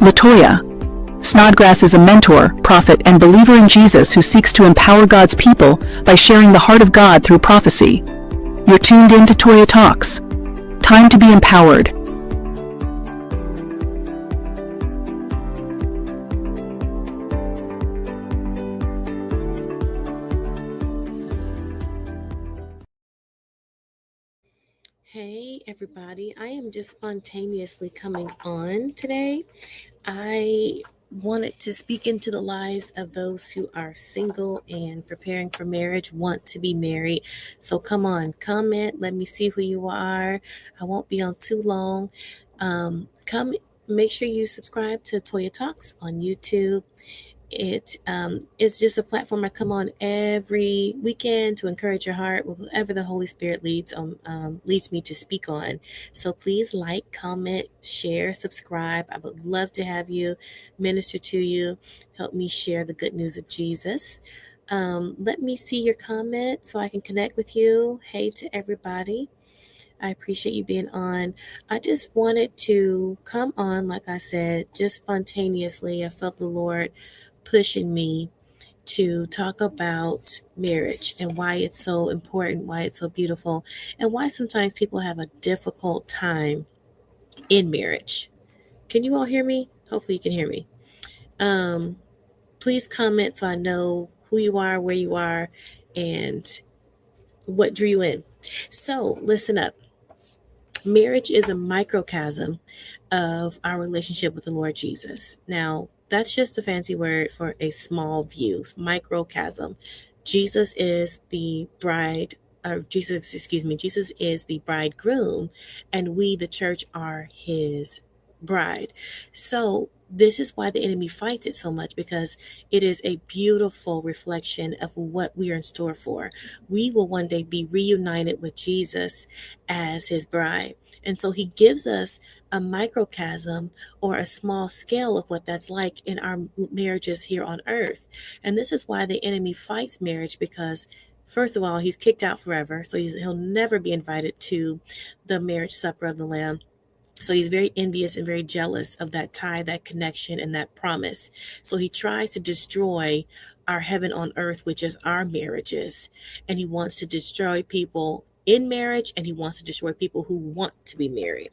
Latoya. Snodgrass is a mentor, prophet, and believer in Jesus who seeks to empower God's people by sharing the heart of God through prophecy. You're tuned in to Toya Talks. Time to be empowered. Hey everybody, I am just spontaneously coming on today. I wanted to speak into the lives of those who are single and preparing for marriage, want to be married. So come on, comment, let me see who you are. I won't be on too long. Come, make sure you subscribe to Toya Talks on YouTube. It's just a platform I come on every weekend to encourage your heart with whatever the Holy Spirit leads me to speak on. So please like, comment, share, subscribe. I would love to have you minister to you. Help me share the good news of Jesus. Let me see your comment so I can connect with you. Hey to everybody. I appreciate you being on. I just wanted to come on, like I said, just spontaneously. I felt the Lord pushing me to talk about marriage and why it's so important, why it's so beautiful, and why sometimes people have a difficult time in marriage. Can you all hear me? Hopefully you can hear me. Please comment so I know who you are, where you are, and what drew you in. So listen up. Marriage is a microcosm of our relationship with the Lord Jesus. Now, that's just a fancy word for a small view, microcosm. Jesus is the Jesus is the bridegroom, and we, the church, are his bride. So this is why the enemy fights it so much, because it is a beautiful reflection of what we are in store for. We will one day be reunited with Jesus as his bride. And so he gives us a microcosm or a small scale of what that's like in our marriages here on earth. And this is why the enemy fights marriage, because first of all, he's kicked out forever. So he'll never be invited to the marriage supper of the Lamb. So he's very envious and very jealous of that tie, that connection, and that promise. So he tries to destroy our heaven on earth, which is our marriages. And he wants to destroy people in marriage, and he wants to destroy people who want to be married.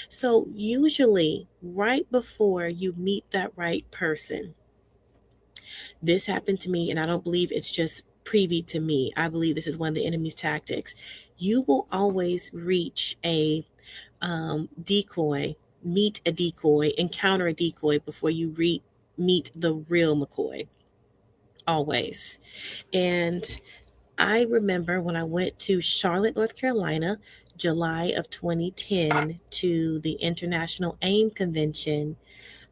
So usually right before you meet that right person, this happened to me, and I don't believe it's just privy to me. I believe this is one of the enemy's tactics. You will always reach a decoy, meet a decoy, encounter a decoy before you meet the real McCoy. Always. And I remember when I went to Charlotte, North Carolina, July of 2010, to the International AIM Convention,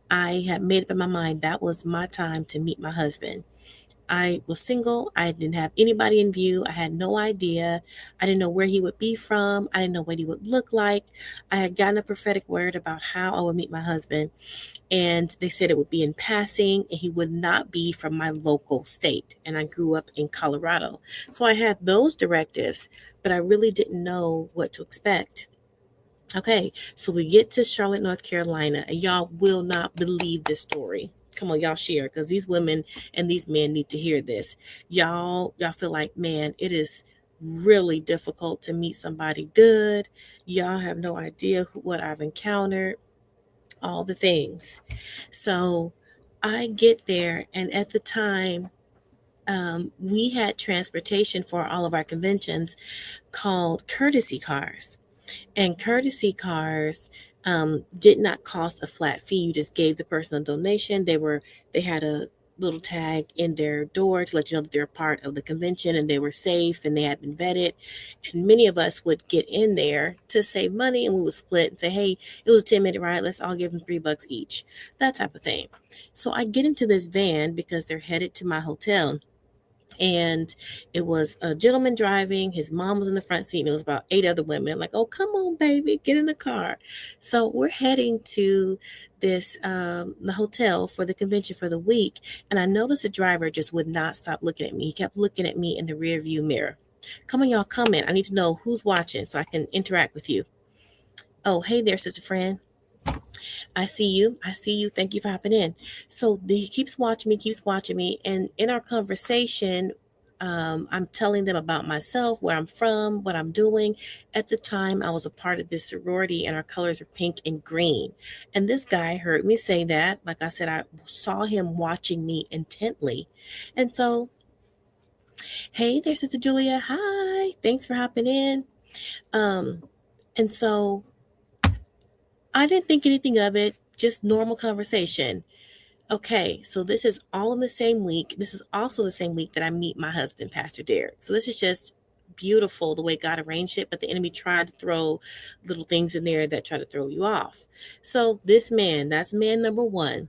I had made up in my mind that was my time to meet my husband. I was single. I didn't have anybody in view. I had no idea. I didn't know where he would be from. I didn't know what he would look like. I had gotten a prophetic word about how I would meet my husband. And they said it would be in passing, and he would not be from my local state. And I grew up in Colorado. So I had those directives, but I really didn't know what to expect. Okay, so we get to Charlotte, North Carolina, and y'all will not believe this story. Come on, y'all share, because these women and these men need to hear this. Y'all feel like, man, it is really difficult to meet somebody good. Y'all have no idea what I've encountered, all the things. So I get there, and at the time, we had transportation for all of our conventions called courtesy cars. And courtesy cars did not cost a flat fee. You just gave the person a donation. They had a little tag in their door to let you know that they're part of the convention and they were safe and they had been vetted. And many of us would get in there to save money, and we would split and say, hey, it was a 10-minute ride. Let's all give them $3 each. That type of thing. So I get into this van because they're headed to my hotel. And it was a gentleman driving. His mom was in the front seat, and it was about 8 other women. I'm like, oh, come on, baby, get in the car. So we're heading to this the hotel for the convention for the week. And I noticed the driver just would not stop looking at me. He kept looking at me in the rear view mirror. Come on, y'all, comment. I need to know who's watching so I can interact with you. Oh, hey there, sister friend. I see you. I see you. Thank you for hopping in. So he keeps watching me. And in our conversation, I'm telling them about myself, where I'm from, what I'm doing. At the time, I was a part of this sorority, and our colors were pink and green. And this guy heard me say that. Like I said, I saw him watching me intently. And so, hey there, Sister Julia. Hi. Thanks for hopping in. Um, and so I didn't think anything of it, just normal conversation. Okay, so this is all in the same week. This is also the same week that I meet my husband, Pastor Derek. So this is just beautiful the way God arranged it, but the enemy tried to throw little things in there that try to throw you off. So this man, that's man number one.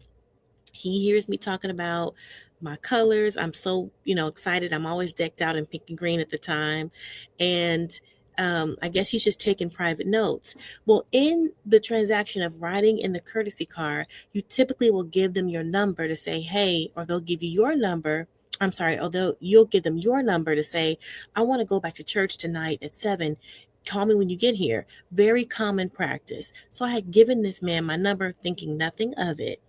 He hears me talking about my colors. I'm so, excited. I'm always decked out in pink and green at the time. And I guess he's just taking private notes. Well, in the transaction of riding in the courtesy car, you typically will give them your number to say, hey, or they'll give you your number. I'm sorry, although you'll give them your number to say, I want to go back to church tonight at 7. Call me when you get here. Very common practice. So I had given this man my number, thinking nothing of it.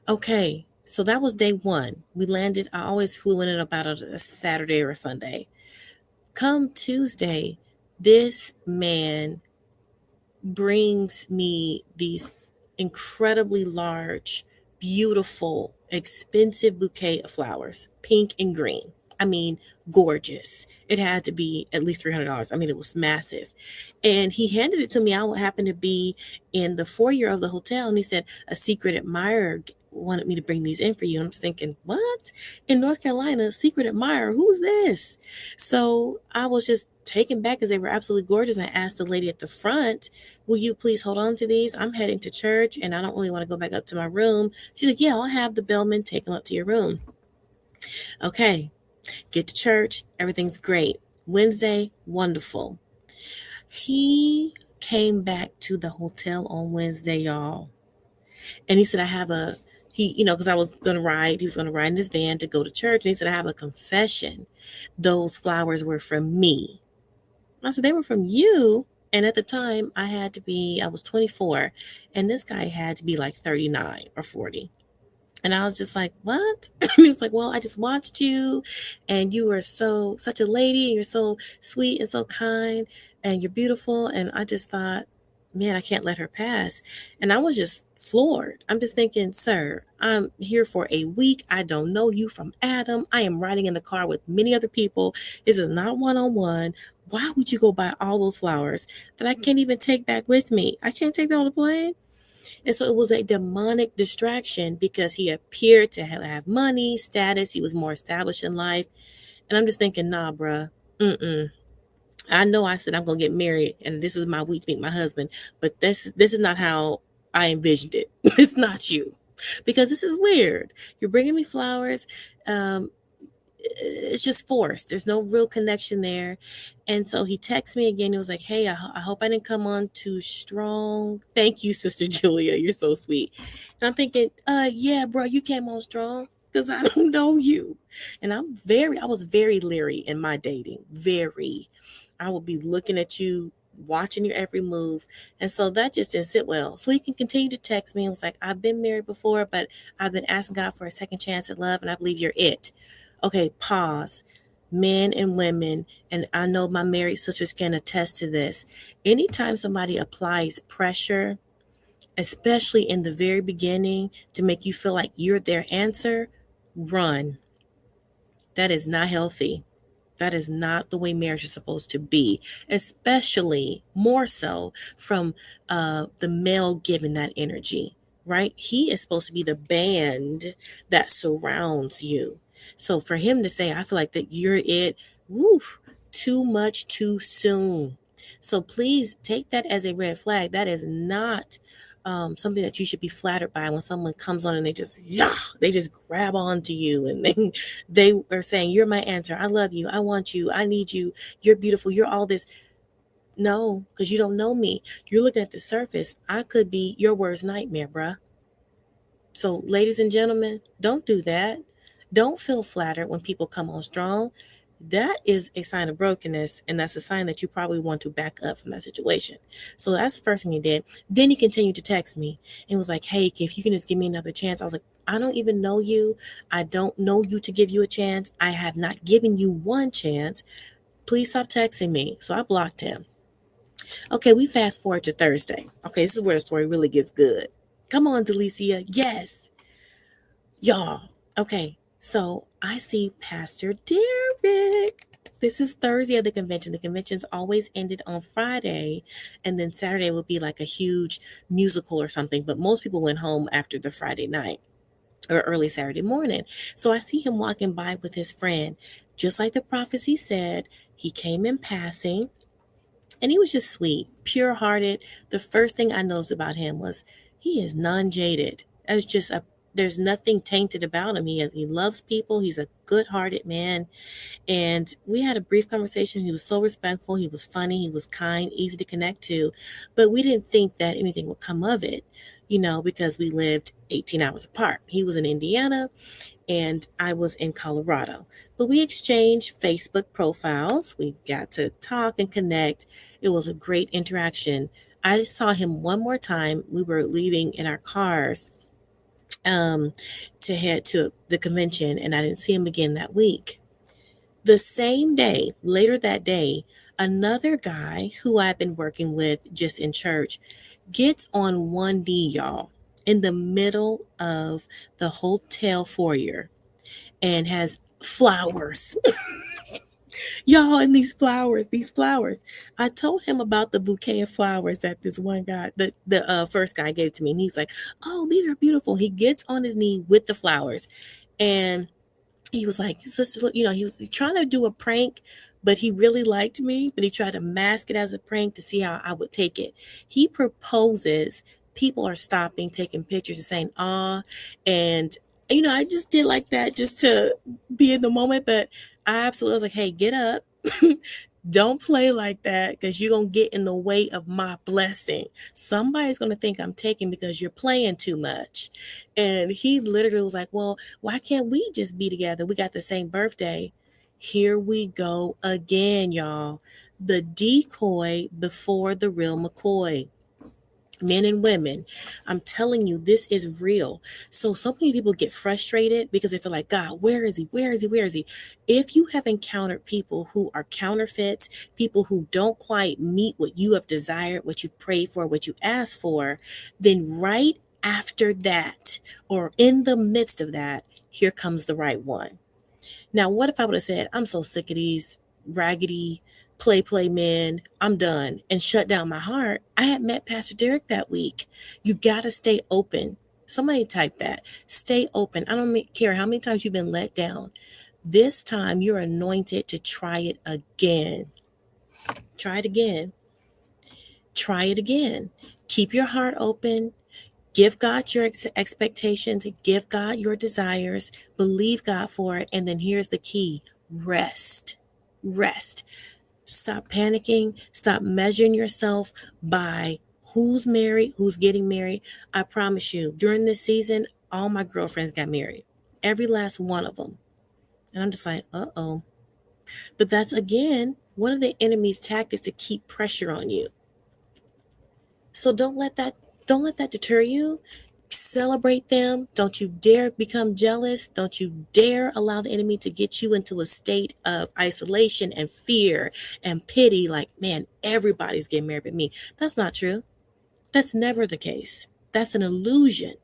Okay, so that was day one. We landed, I always flew in about a Saturday or a Sunday. Come Tuesday, this man brings me these incredibly large, beautiful, expensive bouquet of flowers, pink and green. I mean, gorgeous. It had to be at least $300. I mean, it was massive. And he handed it to me. I happened to be in the foyer of the hotel, and he said, a secret admirer wanted me to bring these in for you. And I'm just thinking, what? In North Carolina, secret admirer, who's this? So I was just taken back because they were absolutely gorgeous. I asked the lady at the front, will you please hold on to these? I'm heading to church and I don't really want to go back up to my room. She's like, yeah, I'll have the bellman take them up to your room. Okay, get to church. Everything's great. Wednesday, wonderful. He came back to the hotel on Wednesday, y'all. And he said, because I was going to ride, he was going to ride in his van to go to church. And he said, I have a confession. Those flowers were from me. I said, they were from you. And at the time I was 24 and this guy had to be like 39 or 40. And I was just like, what? He was like, well, I just watched you and you were such a lady and you're so sweet and so kind and you're beautiful. And I just thought, man, I can't let her pass. And I was just floored. I'm just thinking, sir, I'm here for a week. I don't know you from Adam. I am riding in the car with many other people. This is not one-on-one. Why would you go buy all those flowers that I can't even take back with me? I can't take them on the plane. And so it was a demonic distraction because he appeared to have money, status. He was more established in life. And I'm just thinking, nah, bruh. I know I said I'm going to get married and this is my week to meet my husband, but this is not how I envisioned it. It's not you. Because this is weird. You're bringing me flowers. It's just forced. There's no real connection there. And so he texted me again. He was like, hey, I hope I didn't come on too strong. Thank you, Sister Julia. You're so sweet. And I'm thinking, yeah, bro, you came on strong because I don't know you. And I was very leery in my dating. Very. I would be looking at you, watching your every move. And so that just didn't sit well. So he can continue to text me. It was like, I've been married before, but I've been asking God for a second chance at love, and I believe you're it. Okay, pause. Men and women, and I know my married sisters can attest to this. Anytime somebody applies pressure, especially in the very beginning, to make you feel like you're their answer, run. That is not healthy. That is not the way marriage is supposed to be, especially more so from the male giving that energy, right? He is supposed to be the band that surrounds you. So for him to say, I feel like that you're it, too much too soon. So please take that as a red flag. That is not something that you should be flattered by when someone comes on and they just grab onto you and they are saying, you're my answer. I love you. I want you. I need you. You're beautiful. You're all this. No, because you don't know me. You're looking at the surface. I could be your worst nightmare, bruh. So ladies and gentlemen, don't do that. Don't feel flattered when people come on strong. that is a sign of brokenness, and that's a sign that you probably want to back up from that situation. So that's the first thing he did. Then he continued to text me and was like, hey, if you can just give me another chance. I was like, I don't even know you. I don't know you to give you a chance. I have not given you one chance. Please stop texting me. So I blocked him. Okay, we fast forward to Thursday. Okay, this is where the story really gets good. Come on, Delicia. Yes, y'all. Okay, so I see Pastor Derek. This is Thursday of the convention. The convention's always ended on Friday, and then Saturday would be like a huge musical or something. But most people went home after the Friday night or early Saturday morning. So I see him walking by with his friend. Just like the prophecy said, he came in passing. And he was just sweet, pure hearted. The first thing I noticed about him was he is non jaded. There's nothing tainted about him. He loves people. He's a good hearted man. And we had a brief conversation. He was so respectful. He was funny. He was kind, easy to connect to. But we didn't think that anything would come of it, because we lived 18 hours apart. He was in Indiana and I was in Colorado. But we exchanged Facebook profiles. We got to talk and connect. It was a great interaction. I just saw him one more time. We were leaving in our cars um, to head to the convention, and I didn't see him again that week. The same day, later that day, another guy who I've been working with just in church gets on one knee, y'all, in the middle of the hotel foyer and has flowers. Y'all, and these flowers. I told him about the bouquet of flowers that this one guy, the first guy gave to me. And he's like, oh, these are beautiful. He gets on his knee with the flowers. And he was like, sister, he was trying to do a prank, but he really liked me, but he tried to mask it as a prank to see how I would take it. He proposes. People are stopping, taking pictures and saying, and I just did like that just to be in the moment, but I absolutely was like, hey, get up. Don't play like that because you're going to get in the way of my blessing. Somebody's going to think I'm taking because you're playing too much. And he literally was like, well, why can't we just be together? We got the same birthday. Here we go again, y'all. The decoy before the real McCoy. Men and women, I'm telling you, this is real. So many people get frustrated because they feel like, God, where is he? Where is he? Where is he? If you have encountered people who are counterfeits, people who don't quite meet what you have desired, what you've prayed for, what you asked for, then right after that, or in the midst of that, here comes the right one. Now, what if I would have said, I'm so sick of these raggedy play men, I'm done, and shut down my heart? I had met Pastor Derek that week. You got to stay open. Somebody type that. Stay open. I don't care how many times you've been let down. This time you're anointed to try it again. Try it again. Try it again. Keep your heart open. Give God your expectations, give God your desires, believe God for it, and then here's the key: rest. Rest. Stop panicking, stop measuring yourself by who's married, who's getting married. I promise you, during this season, all my girlfriends got married, every last one of them. And I'm just like, uh-oh. But that's, again, one of the enemy's tactics to keep pressure on you. So don't let that deter you. Celebrate them. Don't you dare become jealous. Don't you dare allow the enemy to get you into a state of isolation and fear and pity, like, man, everybody's getting married but me. That's not true. That's never the case. That's an illusion.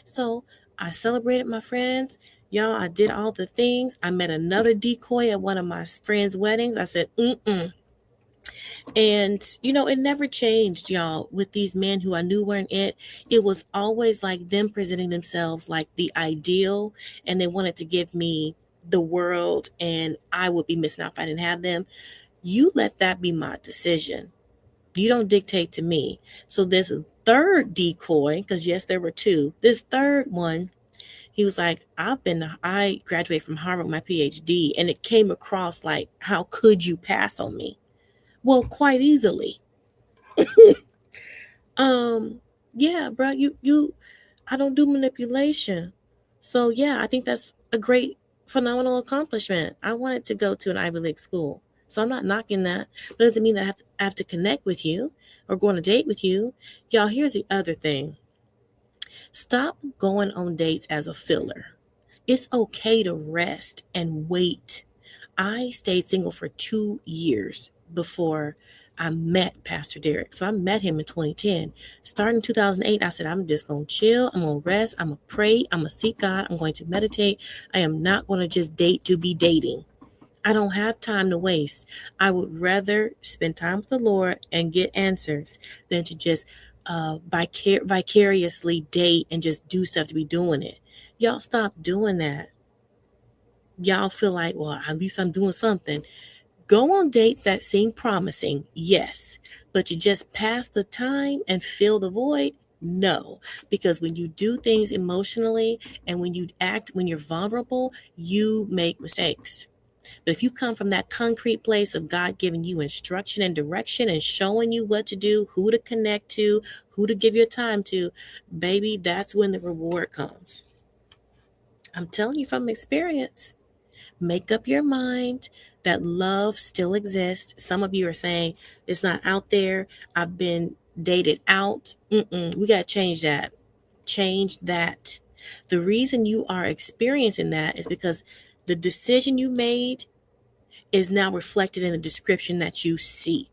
So I celebrated my friends. Y'all, I did all the things. I met another decoy at one of my friends' weddings. I said, And, it never changed, y'all, with these men who I knew weren't it. It was always like them presenting themselves like the ideal, and they wanted to give me the world, and I would be missing out if I didn't have them. You let that be my decision. You don't dictate to me. So this third decoy, because yes, there were two, this third one, he was like, I graduated from Harvard with my PhD, and it came across like, how could you pass on me? Well, quite easily. Yeah, bro, I don't do manipulation. So yeah, I think that's a great phenomenal accomplishment. I wanted to go to an Ivy League school. So I'm not knocking that. But it doesn't mean that I have to connect with you or go on a date with you. Y'all, here's the other thing. Stop going on dates as a filler. It's okay to rest and wait. I stayed single for 2 years before I met Pastor Derek. So I met him in 2010. Starting in 2008, I said, I'm just going to chill. I'm going to rest. I'm going to pray. I'm going to seek God. I'm going to meditate. I am not going to just date to be dating. I don't have time to waste. I would rather spend time with the Lord and get answers than to just vicariously date and just do stuff to be doing it. Y'all stop doing that. Y'all feel like, well, at least I'm doing something. Go on dates that seem promising, yes, but you just pass the time and fill the void? No, because when you do things emotionally and when you're vulnerable, you make mistakes. But if you come from that concrete place of God giving you instruction and direction and showing you what to do, who to connect to, who to give your time to, baby, that's when the reward comes. I'm telling you from experience. Make up your mind that love still exists. Some of you are saying it's not out there. I've been dated out. We got to change that. Change that. The reason you are experiencing that is because the decision you made is now reflected in the description that you see.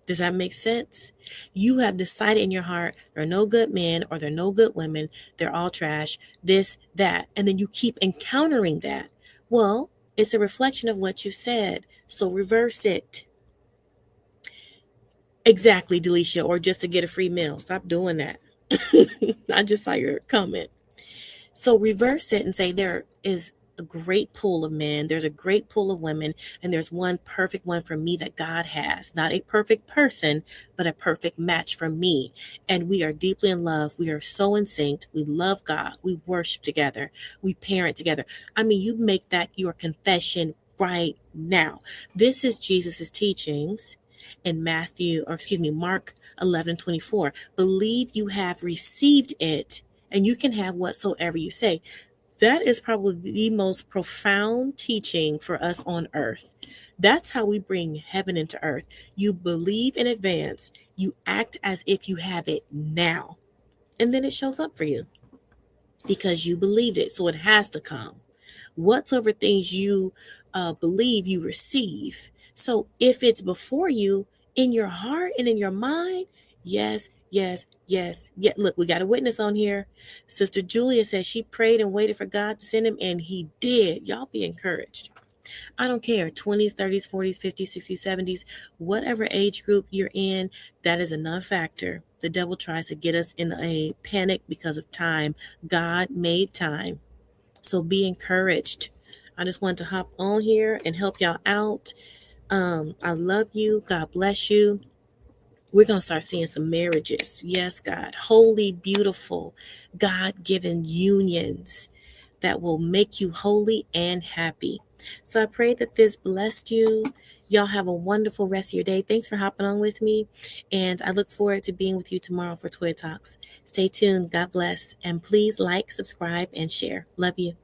Does that make sense? You have decided in your heart, there are no good men or there are no good women. They're all trash, this, that. And then you keep encountering that. Well, it's a reflection of what you said. So reverse it. Exactly, Delisha, or just to get a free meal. Stop doing that. I just saw your comment. So reverse it and say there is a great pool of men, there's a great pool of women, and there's one perfect one for me that God has. Not a perfect person, but a perfect match for me. And we are deeply in love. We are so in sync. We love God. We worship together. We parent together. I mean, you make that your confession right now. This is Jesus's teachings in Mark 11:24. Believe you have received it and you can have whatsoever you say. That is probably the most profound teaching for us on earth. That's how we bring heaven into earth. You believe in advance, you act as if you have it now, and then it shows up for you because you believed it. So it has to come. Whatsoever things you believe, you receive. So if it's before you, in your heart and in your mind, yes, yes, yes, yeah. Look, we got a witness on here. Sister Julia says she prayed and waited for God to send him, and he did. Y'all be encouraged. I don't care, 20s, 30s, 40s, 50s, 60s, 70s, whatever age group you're in, that is a non-factor. The devil tries to get us in a panic because of time. God made time. So be encouraged. I just wanted to hop on here and help y'all out. I love you. God bless you. We're going to start seeing some marriages. Yes, God. Holy, beautiful, God-given unions that will make you holy and happy. So I pray that this blessed you. Y'all have a wonderful rest of your day. Thanks for hopping on with me. And I look forward to being with you tomorrow for Twitter Talks. Stay tuned. God bless. And please like, subscribe, and share. Love you.